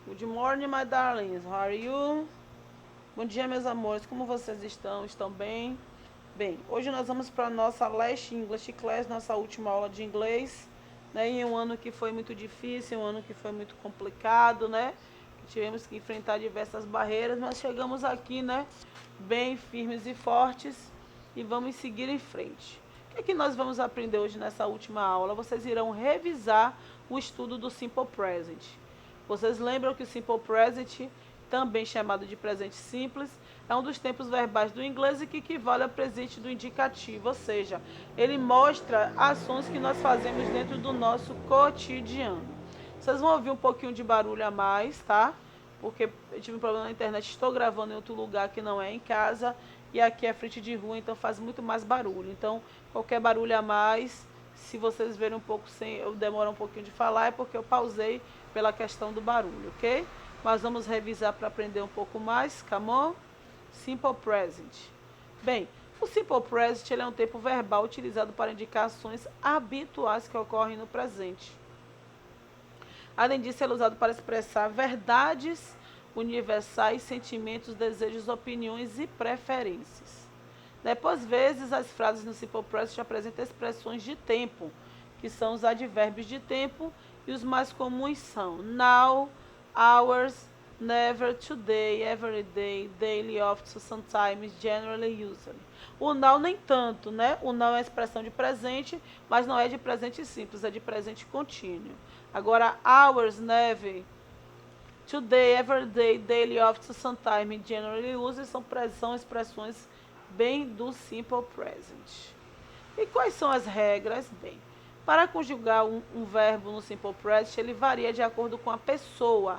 Good morning, my darlings. How are you? Bom dia, meus amores. Como vocês estão? Estão bem? Bem, hoje nós vamos para a nossa Last English Class, nossa última aula de inglês, né? Em um ano que foi muito difícil, um ano que foi muito complicado, né? Tivemos que enfrentar diversas barreiras, mas chegamos aqui, né? Bem firmes e fortes e vamos seguir em frente. O que é que nós vamos aprender hoje nessa última aula? Vocês irão revisar o estudo do Simple Present. Vocês lembram que o Simple Present, também chamado de presente simples, é um dos tempos verbais do inglês e que equivale ao presente do indicativo, ou seja, ele mostra ações que nós fazemos dentro do nosso cotidiano. Vocês vão ouvir um pouquinho de barulho a mais, tá? Porque eu tive um problema na internet, estou gravando em outro lugar que não é em casa e aqui é frente de rua, então faz muito mais barulho. Então, qualquer barulho a mais, se vocês verem um pouco sem eu demorar um pouquinho de falar, é porque eu pausei pela questão do barulho, ok? Mas vamos revisar para aprender um pouco mais, come on? Simple Present. Bem, o Simple Present ele é um tempo verbal utilizado para indicar ações habituais que ocorrem no presente. Além disso, ele é usado para expressar verdades universais, sentimentos, desejos, opiniões e preferências. Depois, vezes, as frases no Simple Present apresentam expressões de tempo, que são os advérbios de tempo, e os mais comuns são now, hours, never, today, every day, daily, often, sometimes, generally, usually. O now nem tanto, né? O now é a expressão de presente, mas não é de presente simples, é de presente contínuo. Agora, hours, never, today, every day, daily, often, sometimes, generally, usually são expressões bem do simple present. E quais são as regras? Bem, para conjugar um verbo no simple present, ele varia de acordo com a pessoa,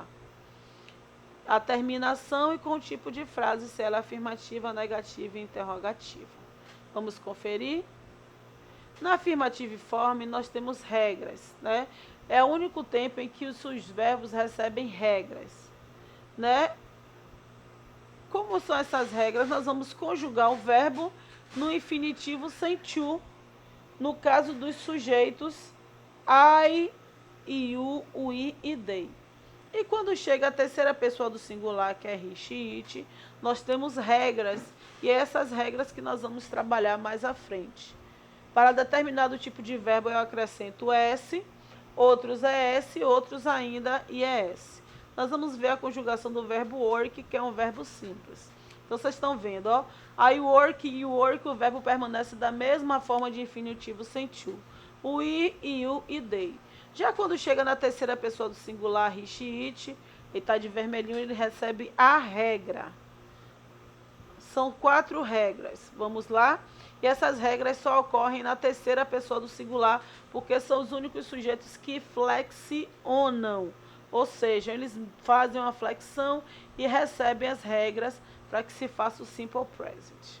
a terminação e com o tipo de frase, se ela é afirmativa, negativa e interrogativa. Vamos conferir? Na afirmative form, nós temos regras, né? É o único tempo em que os verbos recebem regras, né? Como são essas regras? Nós vamos conjugar o verbo no infinitivo sem to, no caso dos sujeitos I, you, we e they. E quando chega a terceira pessoa do singular, que é he, she, it, nós temos regras, e é essas regras que nós vamos trabalhar mais à frente. Para determinado tipo de verbo eu acrescento s, outros es, outros ainda ies. Nós vamos ver a conjugação do verbo work, que é um verbo simples. Então vocês estão vendo, ó. I work e you work, o verbo permanece da mesma forma de infinitivo sem to. O I, you e they. Já quando chega na terceira pessoa do singular, he, she, it, ele está de vermelhinho, ele recebe a regra. São 4 regras. Vamos lá? E essas regras só ocorrem na terceira pessoa do singular, porque são os únicos sujeitos que flexionam. Ou seja, eles fazem uma flexão e recebem as regras para que se faça o simple present.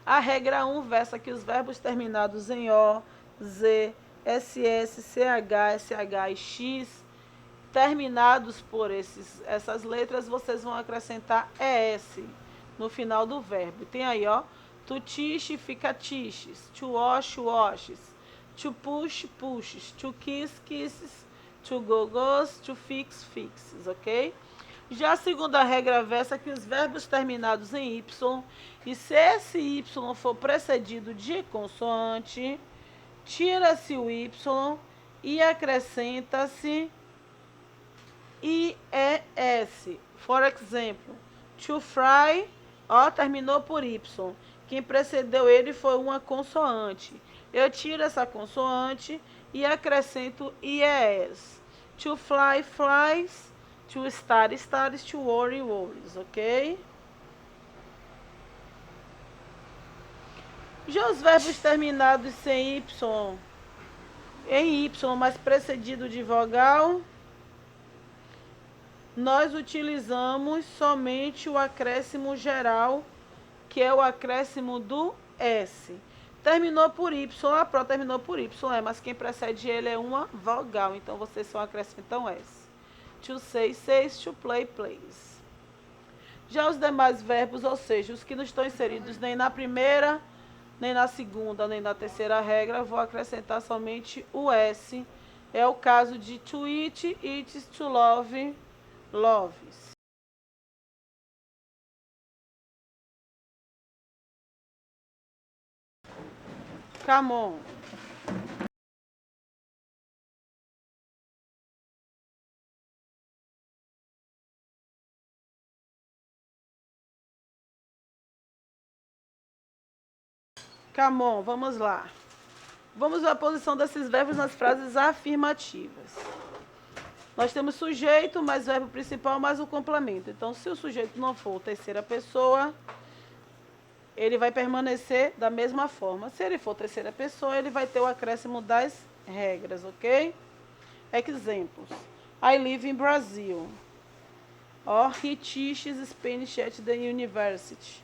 A regra 1 versa que os verbos terminados em O, Z, SS, CH, SH e X, terminados por essas letras, vocês vão acrescentar ES no final do verbo. Tem aí, ó, to teach fica teaches, to wash, washes, to push, pushes, to kiss, kisses, to go, goes, to fix, fixes, ok? Já a segunda regra versa que os verbos terminados em Y, e se esse Y for precedido de consoante, tira-se o Y e acrescenta-se IES. For example, to fry, ó, terminou por Y. Quem precedeu ele foi uma consoante. Eu tiro essa consoante e acrescento IES. To fly, flies. To start, starts. To worry, worries, ok? Já os verbos terminados sem Y, em Y, mas precedido de vogal, nós utilizamos somente o acréscimo geral, que é o acréscimo do S. Terminou por Y, a pró terminou por Y, mas quem precede ele é uma vogal, então vocês só acrescentam S. To say, says, to play, plays. Já os demais verbos, ou seja, os que não estão inseridos nem na primeira, nem na segunda, nem na terceira regra, vou acrescentar somente o S É o caso de to eat, eats, to love, loves. Come on. Come on, vamos lá. Vamos ver a posição desses verbos nas frases afirmativas. Nós temos sujeito mais verbo principal mais o complemento. Então, se o sujeito não for terceira pessoa, ele vai permanecer da mesma forma. Se ele for terceira pessoa, ele vai ter o acréscimo das regras, ok? Exemplos. I live in Brazil. Or he teaches Spanish at the university.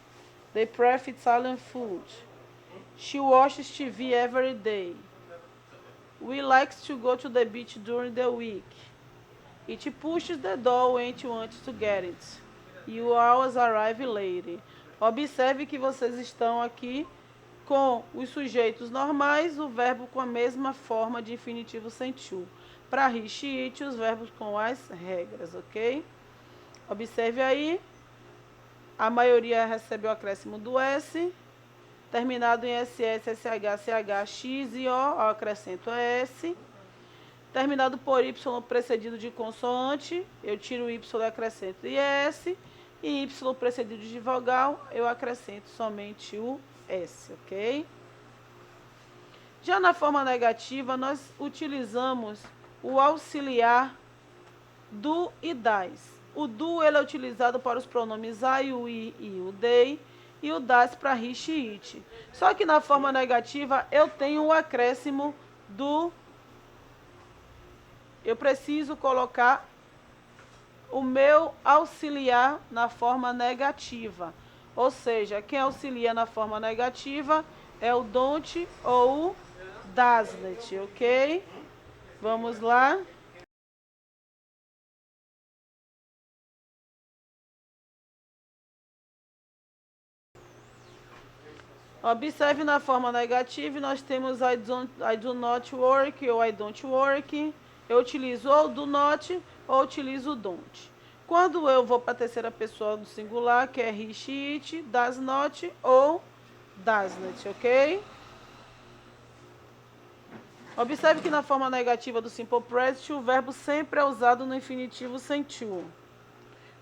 They prefer Italian food. She watches TV every day. We like to go to the beach during the week. It pushes the door when it wants to get it. You always arrive late. Observe que vocês estão aqui com os sujeitos normais, o verbo com a mesma forma de infinitivo sem to. Para he, she, it, os verbos com as regras, ok? Observe aí, a maioria recebe o acréscimo do S, terminado em SS, SH, CH, X e O acrescento S. Terminado por Y precedido de consoante, eu tiro o Y e acrescento IS. E Y precedido de vogal, eu acrescento somente o S, ok? Já na forma negativa, nós utilizamos o auxiliar do e das. O do ele é utilizado para os pronomes I, o I e o they, e o das para he, she, it. Só que na forma negativa, eu tenho o acréscimo do... Eu preciso colocar o meu auxiliar na forma negativa. Ou seja, quem auxilia na forma negativa é o don't ou o doesn't, ok? Vamos lá. Observe na forma negativa, nós temos I do not work ou I don't work. Eu utilizo ou do not ou utilizo o don't. Quando eu vou para a terceira pessoa do singular, que é he, she, it, does not ou doesn't, ok? Observe que na forma negativa do simple present, o verbo sempre é usado no infinitivo sem to,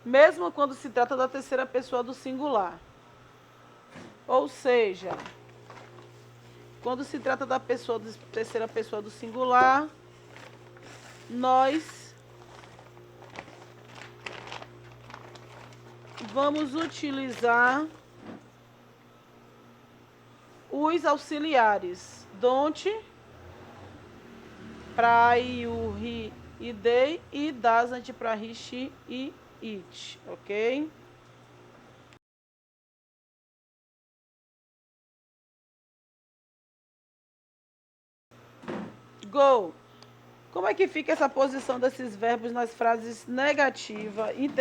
mesmo quando se trata da terceira pessoa do singular. Ou seja, quando se trata da terceira pessoa do singular, nós vamos utilizar os auxiliares don't para I, o, he e they e doesn't para he, she e it, ok? Go. Como é que fica essa posição desses verbos nas frases negativas?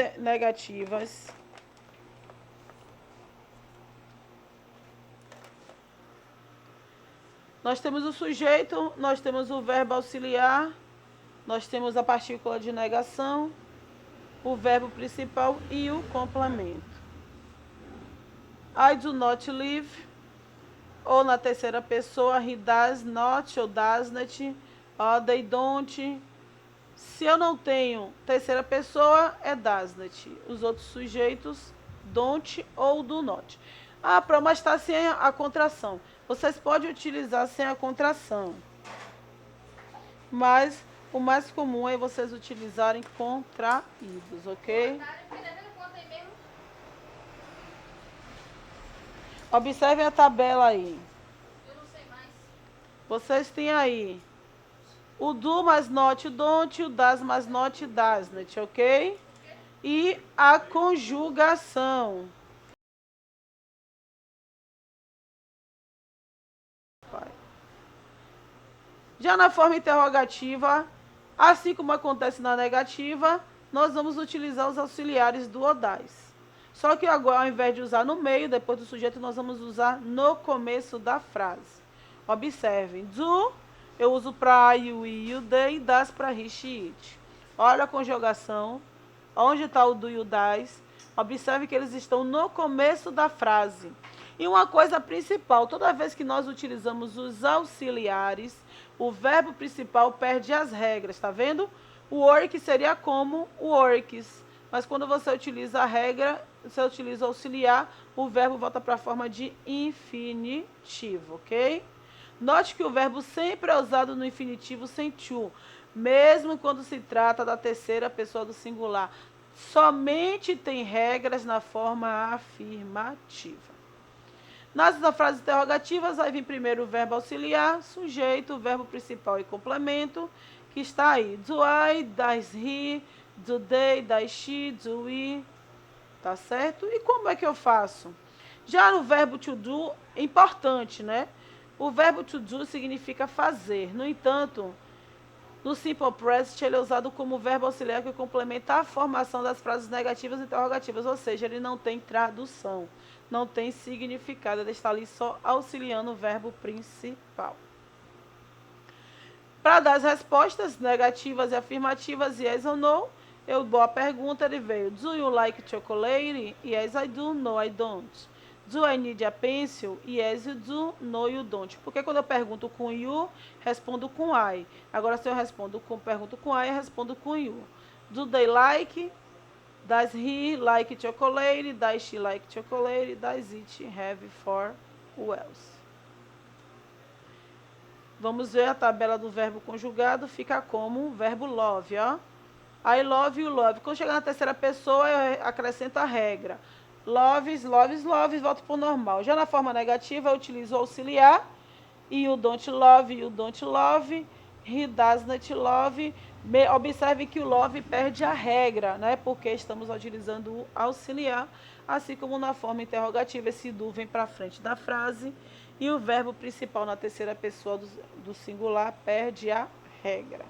Nós temos o sujeito, nós temos o verbo auxiliar, nós temos a partícula de negação, o verbo principal e o complemento. I do not live, ou na terceira pessoa, he does not ou does not, they don't. Se eu não tenho terceira pessoa, é does not. Os outros sujeitos, don't ou do not. Mas está sem a contração. Vocês podem utilizar sem a contração, mas o mais comum é vocês utilizarem contraídos, ok? Observem a tabela aí. Vocês têm aí o do mais not don't, o das mais not doesn't, ok? E a conjugação. Já na forma interrogativa, assim como acontece na negativa, nós vamos utilizar os auxiliares do ou das. Só que agora, ao invés de usar no meio, depois do sujeito, nós vamos usar no começo da frase. Observem, do, eu uso para I, you, we, you, they, das para he, she, it. Olha a conjugação. Onde está o do e o das? Observe que eles estão no começo da frase. E uma coisa principal, toda vez que nós utilizamos os auxiliares, o verbo principal perde as regras, tá vendo? O work seria como works, mas quando você utiliza a regra, você utiliza o auxiliar, o verbo volta para a forma de infinitivo, ok? Note que o verbo sempre é usado no infinitivo sem to, mesmo quando se trata da terceira pessoa do singular. Somente tem regras na forma afirmativa. Nas frases interrogativas, aí vem primeiro o verbo auxiliar, sujeito, o verbo principal e complemento, que está aí. Do I, does he, do they, does she, do we, tá certo? E como é que eu faço? Já no verbo to do, é importante, né? O verbo to do significa fazer. No entanto, no simple present, ele é usado como verbo auxiliar que complementa a formação das frases negativas e interrogativas, ou seja, ele não tem tradução, não tem significado, ele está ali só auxiliando o verbo principal. Para dar as respostas negativas e afirmativas, yes ou no, eu dou a pergunta, ele veio, do you like chocolate? Yes, I do. No, I don't. Do I need a pencil? Yes, you do. No, you don't. Porque quando eu pergunto com you, respondo com I. Agora, se eu pergunto com I, eu respondo com you. Do they like? Does he like chocolate? Does she like chocolate? Does it have four wheels? Vamos ver a tabela do verbo conjugado, fica como o verbo love, ó. I love you, love. Quando chegar na terceira pessoa, eu acrescento a regra. Loves, loves, loves, volto para o normal. Já na forma negativa, eu utilizo o auxiliar. You don't love, he does not love. Observe que o love perde a regra, né? Porque estamos utilizando o auxiliar. Assim como na forma interrogativa, esse do vem para frente da frase. E o verbo principal na terceira pessoa do singular perde a regra.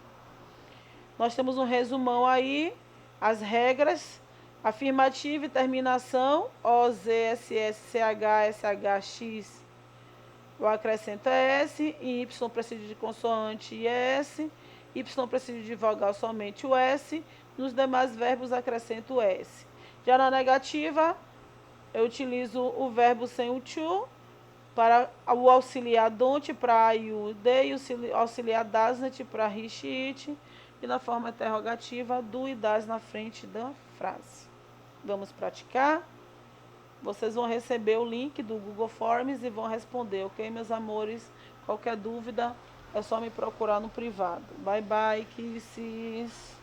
Nós temos um resumão aí, as regras, afirmativa e terminação, O, Z, S, S, C, H, S, H, X, eu acrescento S, e Y precisa de consoante e S, Y precisa de vogal somente o S, nos demais verbos acrescento S. Já na negativa, eu utilizo o verbo sem o to, para o auxiliar don't para I, you, they, o auxiliar doesn't para he, she, it, e na forma interrogativa, do e das na frente da frase. Vamos praticar? Vocês vão receber o link do Google Forms e vão responder, ok, meus amores? Qualquer dúvida, é só me procurar no privado. Bye, bye, kisses.